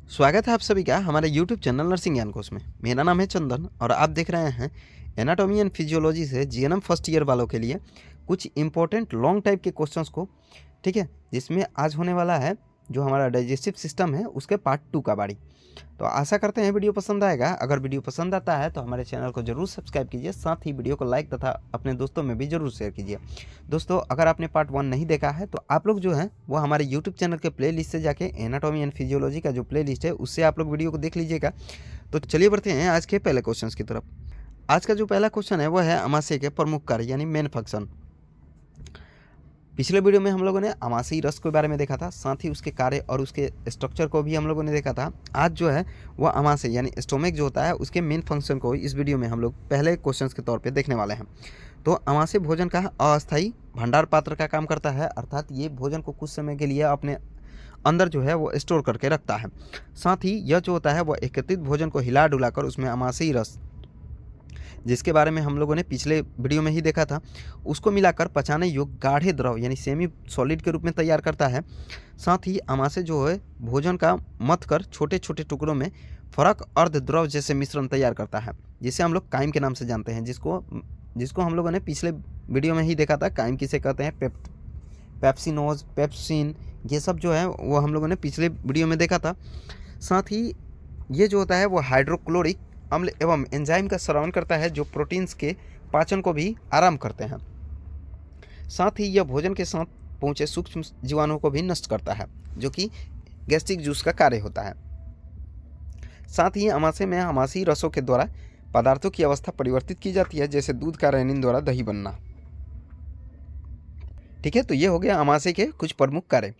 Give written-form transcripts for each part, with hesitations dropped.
स्वागत है आप सभी का हमारे YouTube चैनल नर्सिंग ज्ञान कोर्स में। मेरा नाम है चंदन और आप देख रहे हैं एनाटॉमी एंड फिजियोलॉजी से जीएनएम फर्स्ट ईयर वालों के लिए कुछ इंपॉर्टेंट लॉन्ग टाइप के क्वेश्चंस को, ठीक है, जिसमें आज होने वाला है जो हमारा डाइजेस्टिव सिस्टम है उसके पार्ट 2 का बारी। तो आशा करते हैं वीडियो पसंद आएगा। अगर वीडियो पसंद आता है तो हमारे चैनल को जरूर सब्सक्राइब कीजिए, साथ ही वीडियो को लाइक तथा अपने दोस्तों में भी जरूर शेयर कीजिए। दोस्तों, अगर आपने पार्ट 1 नहीं देखा है तो आप लोग जो है वो हमारे यूट्यूब चैनल के प्लेलिस्ट से जाके एनाटॉमी एंड फिजियोलॉजी का जो प्लेलिस्ट है उससे आप लोग वीडियो को देख लीजिएगा। तो चलिए बढ़ते हैं आज के पहले क्वेश्चन की तरफ। आज का जो पहला क्वेश्चन है वो है अमाशय के प्रमुख कार्य यानी मेन फंक्शन। पिछले वीडियो में हम लोगों ने अमाशयी रस के बारे में देखा था, साथ ही उसके कार्य और उसके स्ट्रक्चर को भी हम लोगों ने देखा था। आज जो है वह अमाशय यानी स्टोमक जो होता है उसके मेन फंक्शन को इस वीडियो में हम लोग पहले क्वेश्चंस के तौर पे देखने वाले हैं। तो अमाशय भोजन का अस्थायी भंडार पात्र का काम करता है, अर्थात ये भोजन को कुछ समय के लिए अपने अंदर जो है वो स्टोर करके रखता है। साथ ही यह जो होता है वह एकत्रित भोजन को हिला डुलाकर उसमें अमाशयी रस, जिसके बारे में हम लोगों ने पिछले वीडियो में ही देखा था, उसको मिलाकर पचाने योग्य गाढ़े द्रव यानी सेमी सॉलिड के रूप में तैयार करता है। साथ ही अमाशय जो है भोजन का मथ कर छोटे छोटे टुकड़ों में फरक अर्ध द्रव जैसे मिश्रण तैयार करता है, जिसे हम लोग काइम के नाम से जानते हैं, जिसको हम लोगों ने पिछले वीडियो में ही देखा था। काइम किसे कहते हैं, पेप्सिनोज, पेप्सिन, ये सब जो है वो हम लोगों ने पिछले वीडियो में देखा था। साथ ही ये जो होता है वो हाइड्रोक्लोरिक अम्ल एवं एंजाइम का स्रावन करता है जो प्रोटीन्स के पाचन को भी आराम करते हैं। साथ ही यह भोजन के साथ पहुंचे सूक्ष्म जीवाणुओं को भी नष्ट करता है, जो कि गैस्ट्रिक जूस का कार्य होता है। साथ ही अमाशय में अमाशयी रसों के द्वारा पदार्थों की अवस्था परिवर्तित की जाती है, जैसे दूध का रेनिन द्वारा दही बनना। ठीक है, तो ये हो गया अमाशय के कुछ प्रमुख कार्य।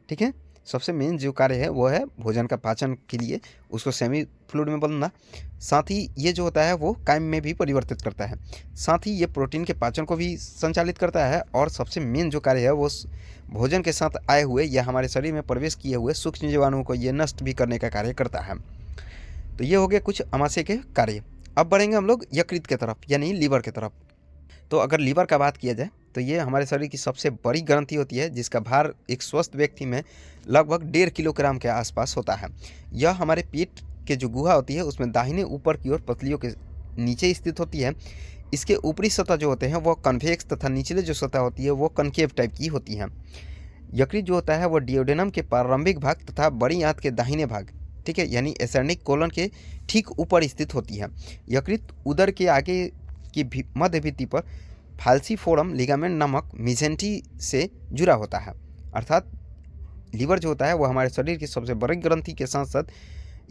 ठीक है, सबसे मेन जो कार्य है वो है भोजन का पाचन के लिए उसको सेमी फ्लूइड में बदलना। साथ ही ये जो होता है वो काइम में भी परिवर्तित करता है। साथ ही ये प्रोटीन के पाचन को भी संचालित करता है, और सबसे मेन जो कार्य है वो भोजन के साथ आए हुए या हमारे शरीर में प्रवेश किए हुए सूक्ष्म जीवाणुओं को ये नष्ट भी करने का कार्य करता है। तो ये हो गया कुछ अमाशय के कार्य। अब बढ़ेंगे हम लोग यकृत के तरफ यानी लीवर के तरफ। तो अगर लीवर का बात किया जाए तो ये हमारे शरीर की सबसे बड़ी ग्रंथि होती है, जिसका भार एक स्वस्थ व्यक्ति में लगभग 1.5 किलोग्राम के आसपास होता है। यह हमारे पेट के जो गुहा होती है उसमें दाहिने ऊपर की ओर पतलियों के नीचे स्थित होती है। इसके ऊपरी सतह जो होते हैं वो कन्वेक्स तथा निचले जो सतह होती है वो कनकेव टाइप की होती है। यकृत जो होता है वो डिओडेनम के प्रारंभिक भाग तथा बड़ी आंत के दाहिने भाग, ठीक है, यानी एसेंडिक कोलन के ठीक ऊपर स्थित होती है। यकृत उदर के आगे की मध्य भित्ति पर फाल्सीफोरम लिगामेंट नामक मिजेंटी से जुड़ा होता है। अर्थात लीवर जो होता है वो हमारे शरीर की सबसे बड़ी ग्रंथि के साथ साथ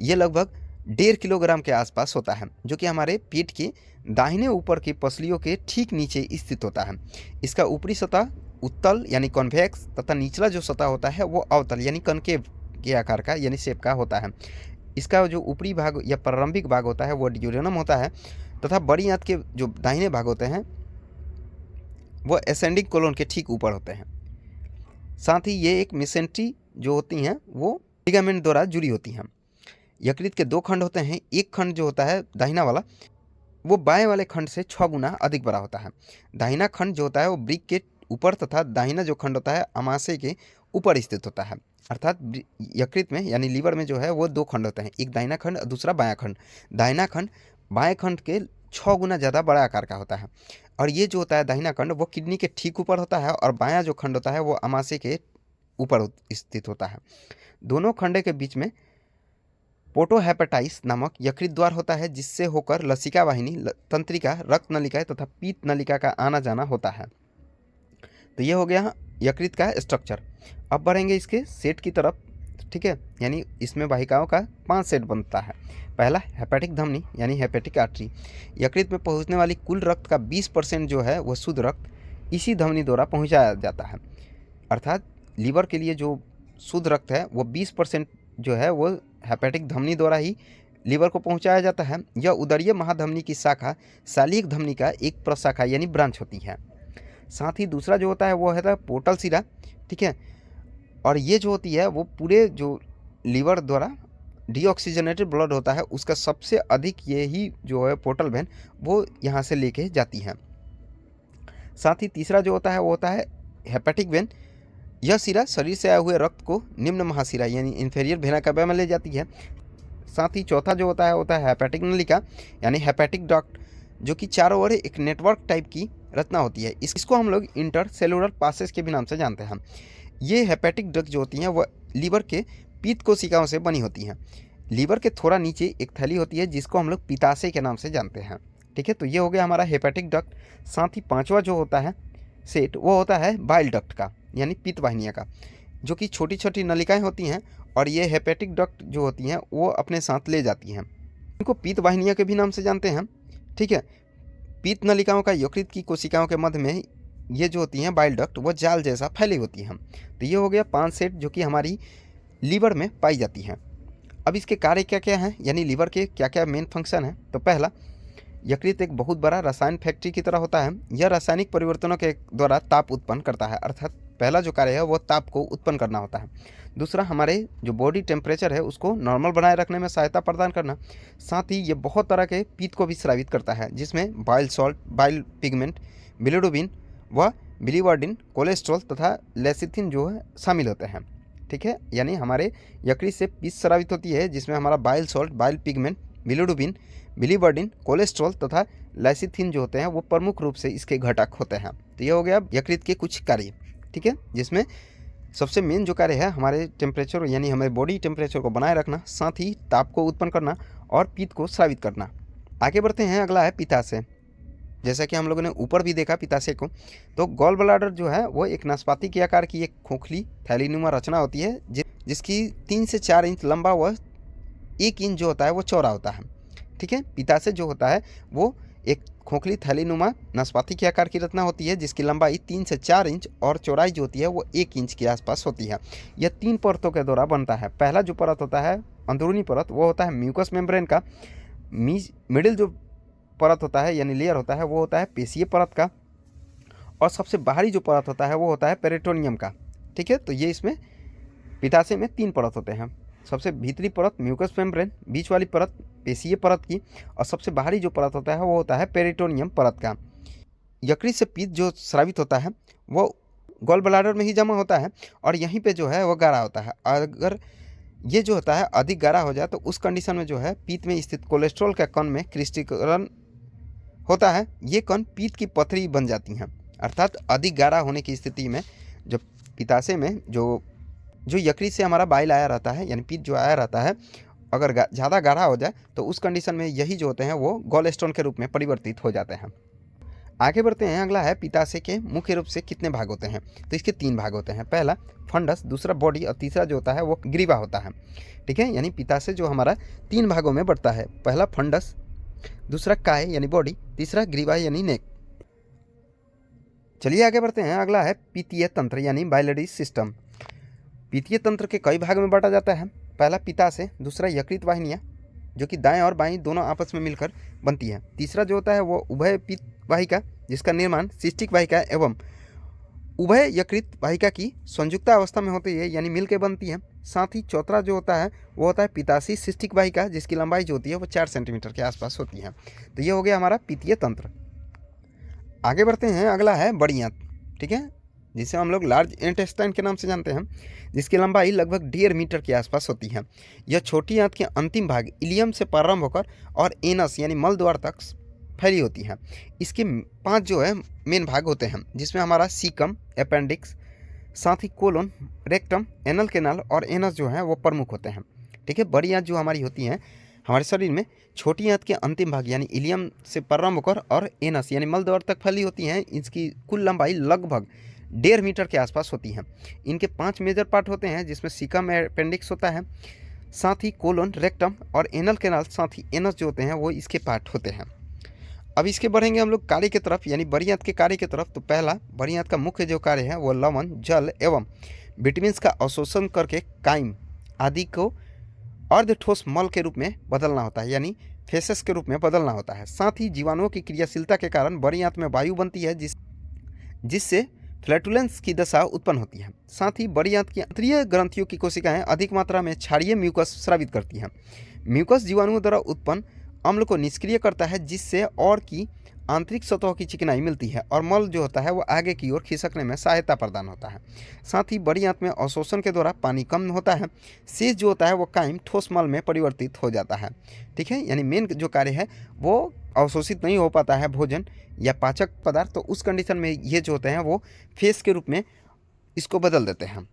ये लगभग 1.5 किलोग्राम के आसपास होता है, जो कि हमारे पेट के दाहिने ऊपर की पसलियों के ठीक नीचे स्थित होता है। इसका ऊपरी सतह उत्तल यानी कॉन्वेक्स तथा निचला जो सतह होता है वो अवतल यानी कनकेव के आकार का यानी शेप का होता है। इसका जो ऊपरी भाग या प्रारंभिक भाग होता है वो ड्यूरेनम होता है, तथा बड़ी आंत के जो दाहिने भाग होते हैं वो एसेंडिंग कोलन के ठीक ऊपर होते हैं। साथ ही ये एक मिसेंट्री जो होती हैं वो लिगामेंट द्वारा जुड़ी होती हैं। यकृत के 2 खंड होते हैं। एक खंड जो होता है दाहिना वाला वो बाएं वाले खंड से 6 गुना अधिक बड़ा होता है। दाहिना खंड जो होता है वो ब्रिक के ऊपर तथा दाहिना जो खंड होता है अमाशय के ऊपर स्थित होता है। अर्थात यकृत में यानी लीवर में जो है वो 2 खंड होते हैं, एक दाहिना खंड और दूसरा बायां खंड। दाहिना खंड बाएं खंड के 6 गुना ज़्यादा बड़ा आकार का होता है, और ये जो होता है दाहिना खंड वो किडनी के ठीक ऊपर होता है, और बायां जो खंड होता है वो अमाशय के ऊपर स्थित होता है। दोनों खंड के बीच में पोर्टोहेपेटाइस नामक यकृत द्वार होता है, जिससे होकर लसिका वाहिनी, तंत्रिका, रक्त नलिका तथा पीत नलिका का आना जाना होता है। तो ये हो गया यकृत का स्ट्रक्चर। अब बढ़ेंगे इसके सेट की तरफ। ठीक है, यानी इसमें वाहिकाओं का 5 सेट बनता है। पहला हेपेटिक धमनी यानी हेपेटिक आर्टरी। यकृत में पहुंचने वाली कुल रक्त का 20% जो है वह शुद्ध रक्त इसी धमनी द्वारा पहुंचाया जाता है। अर्थात लीवर के लिए जो शुद्ध रक्त है वो 20% जो है वो हेपेटिक धमनी द्वारा ही लीवर को पहुंचाया जाता है। यह उदरीय महाधमनी की शाखा शालिक धमनी का एक प्रशाखा यानी ब्रांच होती है। साथ ही दूसरा जो होता है वो है पोर्टल सिरा। ठीक है, और ये जो होती है वो पूरे जो लीवर द्वारा डीऑक्सीजनेटेड ब्लड होता है उसका सबसे अधिक यही जो है पोर्टल वेन वो यहाँ से लेके जाती हैं। साथ ही तीसरा जो होता है वो होता है हेपेटिक वेन, यह शिरा शरीर से आए हुए रक्त को निम्न महाशिरा यानी इंफेरियर वेना कैवा में ले जाती है। साथ ही चौथा जो होता है हेपेटिक नलिका यानी हेपेटिक डक्ट, जो कि चारों ओर एक नेटवर्क टाइप की रचना होती है। इसको हम लोग इंटर सेलुलर पासेज के भी नाम से जानते हैं। ये हेपेटिक डक्ट जो होती हैं वह लीवर के पीत कोशिकाओं से बनी होती हैं। लीवर के थोड़ा नीचे एक थैली होती है जिसको हम लोग पित्ताशय के नाम से जानते हैं। ठीक है, तो ये हो गया हमारा हेपेटिक डक्ट। साथ ही पांचवा जो होता है सेट वो होता है बाइल डक्ट का यानी पित्त वाहिनियाँ का, जो कि छोटी छोटी नलिकाएं होती हैं और ये हेपेटिक डक्ट जो होती हैं वो अपने साथ ले जाती हैं। इनको पित्त वाहिनियाँ के भी नाम से जानते हैं। ठीक है, पित्त नलिकाओं का यकृत की कोशिकाओं के मध्य में ये जो होती हैं बाइल डक्ट वो जाल जैसा फैली होती हैं। तो ये हो गया 5 सेट जो कि हमारी लीवर में पाई जाती हैं। अब इसके कार्य क्या क्या हैं, यानी लीवर के क्या क्या मेन फंक्शन है। तो पहला, यकृत एक बहुत बड़ा रसायन फैक्ट्री की तरह होता है। यह रासायनिक परिवर्तनों के द्वारा ताप उत्पन्न करता है, अर्थात पहला जो कार्य है वो ताप को उत्पन्न करना होता है। दूसरा, हमारे जो बॉडी टेम्परेचर है उसको नॉर्मल बनाए रखने में सहायता प्रदान करना। साथ ही ये बहुत तरह के पित्त को भी स्रावित करता है, जिसमें bile salt, bile pigment, bilirubin व बिलीवर्डिन, कोलेस्ट्रॉल तथा लेसिथिन जो है शामिल होते हैं। ठीक है, यानी हमारे यकृत से पित्त स्रावित होती है जिसमें हमारा bile salt, bile pigment, bilirubin, biliverdin, cholesterol तथा लाइसिथिन जो होते हैं वो प्रमुख रूप से इसके घटक होते हैं। तो ये हो गया यकृत के कुछ कार्य। ठीक है, जिसमें सबसे मेन जो कार्य है हमारे टेम्परेचर यानी हमारे बॉडी टेम्परेचर को बनाए रखना, साथ ही ताप को उत्पन्न करना और पित्त को स्रावित करना। आगे बढ़ते हैं, अगला है पित्ताशय। जैसा कि हम लोगों ने ऊपर भी देखा पित्ताशय को, तो गॉल ब्लैडर जो है वो एक नाशपाती के आकार की एक खोखली थैलीनुमा रचना होती है जिसकी 3 से 4 इंच लंबा व 1 इंच जो होता है वो चौड़ा होता है। ठीक है, पित्ताशय जो होता है वो एक खोखली थैलीनुमा नाशपाती के आकार की रचना होती है जिसकी लंबाई 3 से 4 इंच और चौड़ाई जो होती है वो 1 इंच के आसपास होती है। यह 3 परतों के द्वारा बनता है। पहला जो परत होता है अंदरूनी परत वो होता है म्यूकस मेम्ब्रेन का। मिडिल जो परत होता है यानी लेयर होता है वो होता है पेशीय परत का, और सबसे बाहरी जो परत होता है वो होता है पेरिटोनियम का। ठीक है, तो ये इसमें पित्ताशय में 3 परत होते हैं। सबसे भीतरी परत म्यूकस मेम्ब्रेन, बीच वाली परत पेशीय परत की, और सबसे बाहरी जो परत होता है वो होता है पेरिटोनियम परत का। यकृत से पित्त जो स्रावित होता है वो गॉल ब्लैडर में ही जमा होता है और यहीं पे जो है वो गाढ़ा होता है। अगर ये जो होता है अधिक गाढ़ा हो जाए तो उस कंडीशन में जो है पित्त में स्थित कोलेस्ट्रॉल का कण में क्रिस्टलीकरण होता है। ये कण पित्त की पथरी बन जाती हैं, अर्थात अधिक गाढ़ा होने की स्थिति में जो पित्ताशय में जो यकृत से हमारा बाइल आया रहता है यानी पित्त जो आया रहता है, अगर ज़्यादा गाढ़ा हो जाए तो उस कंडीशन में यही जो होते हैं वो गॉलस्टोन के रूप में परिवर्तित हो जाते हैं। आगे बढ़ते हैं, अगला है पित्ताशय के मुख्य रूप से कितने भाग होते हैं। तो इसके 3 भाग होते हैं। पहला फंडस, दूसरा बॉडी और तीसरा जो होता है वो ग्रीवा होता है। ठीक है, यानी पित्ताशय जो हमारा 3 भागों में बढ़ता है। पहला फंडस, दूसरा काय यानी बॉडी, तीसरा ग्रीवा यानी नेक। चलिए आगे बढ़ते हैं, अगला है पित्तीय तंत्र यानी बाइलरी सिस्टम। पित्तीय तंत्र के कई भाग में बांटा जाता है। पहला पित्ताशय, दूसरा यकृत वाहिनियाँ जो कि दाएं और बाएं दोनों आपस में मिलकर बनती है। तीसरा जो होता है वो उभय पित्त वाहिका जिसका निर्माण सिस्टिक वाहिका एवं उभय यकृत वाहिका की संयुक्त अवस्था में होती है यानी मिलकर बनती है। साथ ही चौथा जो होता है वो होता है पित्ताशय सिस्टिक वाहिका जिसकी लंबाई जो होती है वो 4 सेंटीमीटर के आसपास होती है। तो ये हो गया हमारा पित्तीय तंत्र। आगे बढ़ते हैं, अगला है बड़ी आंत। ठीक है, जिसे हम लोग लार्ज इंटेस्टाइन के नाम से जानते हैं, जिसकी लंबाई लगभग 1.5 मीटर के आसपास होती है। यह छोटी आंत के अंतिम भाग इलियम से प्रारंभ होकर और एनस यानी मल द्वार तक फैली होती है। इसके 5 जो है मेन भाग होते हैं, जिसमें हमारा सीकम, अपेंडिक्स, साथ ही कोलोन, रेक्टम, एनल कैनाल और एनस जो है वो प्रमुख होते हैं। ठीक है, बड़ी आंत जो हमारी होती हैं हमारे शरीर में, छोटी आंत के अंतिम भाग यानी इलियम से प्रारंभ होकर और एनस यानी मल द्वार तक फैली होती हैं। इसकी कुल लंबाई लगभग 1.5 मीटर के आसपास होती हैं। इनके 5 मेजर पार्ट होते हैं, जिसमें सीकम, अपेंडिक्स होता है, साथ ही कोलोन, रेक्टम और एनल कैनाल, साथ ही एनस जो होते हैं वो इसके पार्ट होते हैं। अब इसके बढ़ेंगे हम लोग कार्य की तरफ यानी बड़ी आंत के कार्य की तरफ। तो पहला, बड़ी आंत का मुख्य जो कार्य है वो लवण, जल एवं विटामिन का अवशोषण करके काइम आदि को अर्ध ठोस मल के रूप में बदलना होता है यानी फेसेस के रूप में बदलना होता है। साथ ही जीवाणुओं की क्रियाशीलता के कारण बड़ी आंत में वायु बनती है जिससे फ्लैटुलेंस की दशा उत्पन्न होती है। साथ ही बड़ी आंत की आंतरीय ग्रंथियों की कोशिकाएं अधिक मात्रा में क्षारीय म्यूकस स्रावित करती हैं। म्यूकस जीवाणुओं द्वारा उत्पन्न अम्ल को निष्क्रिय करता है जिससे और की आंतरिक सतहों की चिकनाई मिलती है और मल जो होता है वो आगे की ओर खिसकने में सहायता प्रदान होता है। साथ ही बड़ी आंत में अवशोषण के द्वारा पानी कम होता है। शेष जो होता है वो कायम ठोस मल में परिवर्तित हो जाता है। ठीक है, यानी मेन जो कार्य है वो अवशोषित नहीं हो पाता है भोजन या पाचक पदार्थ, तो उस कंडीशन में ये जो होते हैं वो फेस के रूप में इसको बदल देते हैं।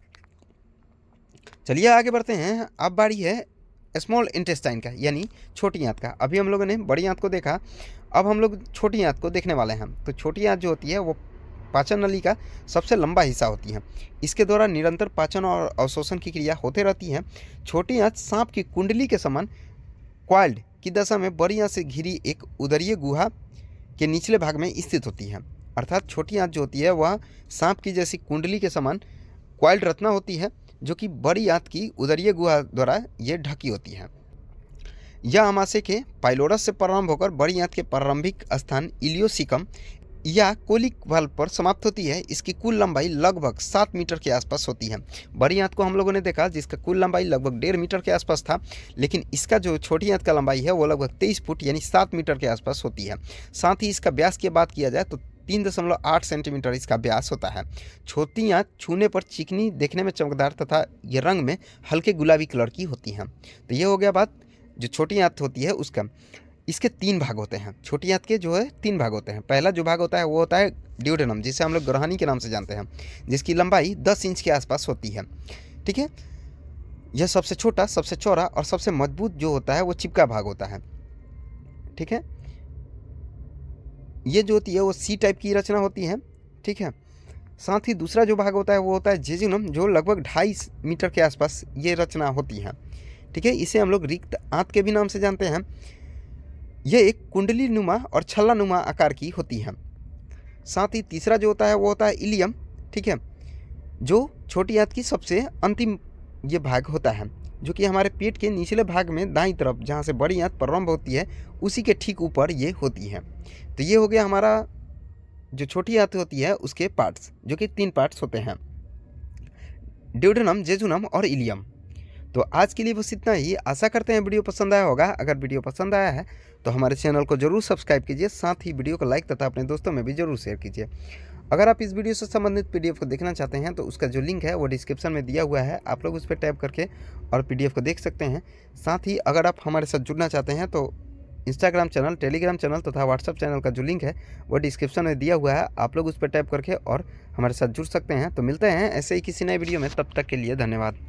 चलिए आगे बढ़ते हैं। अब बारी है स्मॉल इंटेस्टाइन का, यानी छोटी आंत का। अभी हम लोगों ने बड़ी आंत को देखा, अब हम लोग छोटी आंत को देखने वाले हैं। तो छोटी आंत जो होती है वो पाचन नली का सबसे लंबा हिस्सा होती है। इसके द्वारा निरंतर पाचन और अवशोषण की क्रिया होते रहती है। छोटी आंत सांप की कुंडली के समान क्वाइल्ड की दशा में बड़ी आंत से घिरी एक उदरीय गुहा के निचले भाग में स्थित होती है। अर्थात छोटी आंत जो होती है वह सांप की जैसी कुंडली के समान क्वाइल्ड रचना होती है, जो कि बड़ी आंत की उदरीय गुहा द्वारा ये ढकी होती है। यह आमाशय के पाइलोरस से प्रारंभ होकर बड़ी आंत के प्रारंभिक स्थान इलियोसिकम या कोलिक वाल्व पर समाप्त होती है। इसकी कुल लंबाई लगभग 7 मीटर के आसपास होती है। बड़ी आंत को हम लोगों ने देखा जिसका कुल लंबाई लगभग 1.5 मीटर के आसपास था, लेकिन इसका जो छोटी आंत का लंबाई है वो लगभग 23 फुट यानी 7 मीटर के आसपास होती है। साथ ही इसका व्यास की बात किया जाए तो 3.8 सेंटीमीटर इसका व्यास होता है। छोटी आंत छूने पर चिकनी, देखने में चमकदार तथा ये रंग में हल्के गुलाबी कलर की होती हैं। तो ये हो गया बात जो छोटी आंत होती है उसका। इसके 3 भाग होते हैं। छोटी आंत के जो है 3 भाग होते हैं। पहला जो भाग होता है वो होता है ड्यूडेनम, जिसे हम लोग ग्रहणी के नाम से जानते हैं, जिसकी लंबाई 10 इंच के आसपास होती है। ठीक है, यह सबसे छोटा, सबसे चौड़ा और सबसे मजबूत जो होता है वो चिपका भाग होता है। ठीक है, ये जो होती है वो सी टाइप की रचना होती है। ठीक है, साथ ही दूसरा जो भाग होता है वो होता है जेजुनम, जो लगभग 2.5 मीटर के आसपास ये रचना होती है। ठीक है, इसे हम लोग रिक्त आंत के भी नाम से जानते हैं। ये एक कुंडली नुमा और छल्ला नुमा आकार की होती है। साथ ही तीसरा जो होता है वो होता है इलियम। ठीक है, जो छोटी आंत की सबसे अंतिम ये भाग होता है, जो कि हमारे पेट के निचले भाग में दाईं तरफ जहाँ से बड़ी आंत प्रारंभ होती है उसी के ठीक ऊपर ये होती है। तो ये हो गया हमारा जो छोटी आंत होती है उसके पार्ट्स, जो कि 3 पार्ट्स होते हैं, ड्यूडेनम, जेजुनम और इलियम। तो आज के लिए बस इतना ही। आशा करते हैं वीडियो पसंद आया होगा। अगर वीडियो पसंद आया है तो हमारे चैनल को जरूर सब्सक्राइब कीजिए, साथ ही वीडियो को लाइक तथा अपने दोस्तों में भी जरूर शेयर कीजिए। अगर आप इस वीडियो से संबंधित पीडीएफ को देखना चाहते हैं तो उसका जो लिंक है वो डिस्क्रिप्शन में दिया हुआ है, आप लोग उस पर टैप करके और पीडीएफ को देख सकते हैं। साथ ही अगर आप हमारे साथ जुड़ना चाहते हैं तो इंस्टाग्राम चैनल, टेलीग्राम चैनल तथा व्हाट्सअप चैनल का जो लिंक है वो डिस्क्रिप्शन में दिया हुआ है, आप लोग उस पर टैप करके और हमारे साथ जुड़ सकते हैं। तो मिलते हैं ऐसे ही किसी नए वीडियो में, तब तक के लिए धन्यवाद।